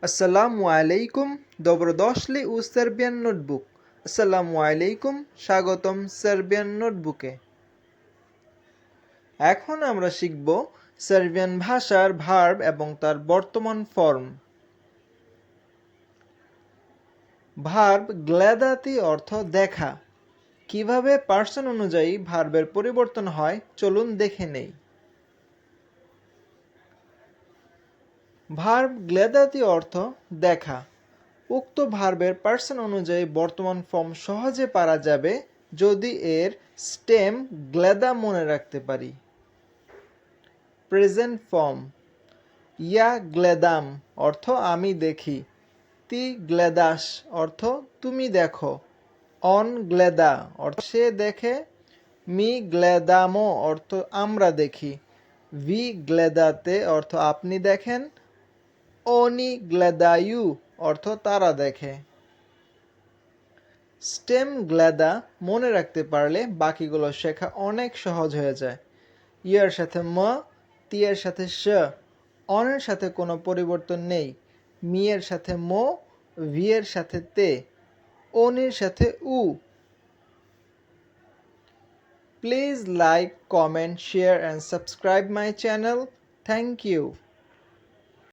Assalamu alaikum, dobrodošli u Serbian Notebook. Assalamu alaikum, স্বাগতম Serbian নোটবুকে। এখন আমরা শিখব সার্বিয়ান ভাষার ভার্ব এবং তার বর্তমান ফর্ম। ভার্ব গ্লেদাতি অর্থ দেখা। কিভাবে পার্সন অনুযায়ী ভার্বের পরিবর্তন হয় চলুন দেখে নেই। ভার্ব গ্লেদাতি অর্থ দেখা। উক্ত ভার্বের পার্সন অনুযায়ী বর্তমান ফর্ম সহজে পারা যাবে যদি এর স্টেম গ্লেদা মনে রাখতে পারি। প্রেজেন্ট ফর্ম: ইয়া গ্লেদাম অর্থ আমি দেখি, তি গ্লেদাস অর্থ তুমি দেখো, অন গ্লেদা অর্থ সে দেখে, মি গ্লেদামো অর্থ আমরা দেখি, ভি গ্লেদাতে অর্থ আপনি দেখেন, ওনি গ্লেদায়ু অর্থ তারা দেখে। স্টেম গ্লেদা মনে রাখতে পারলে বাকিগুলো শেখা অনেক সহজ হয়ে যায়। ইয়ার সাথে ম, তিয়ার সাথে স, অনের সাথে কোনো পরিবর্তন নেই, মিয়ের সাথে মো, ভিয়ের সাথে তে, ওনির সাথে উ। Please like, comment, share and subscribe my channel. Thank you.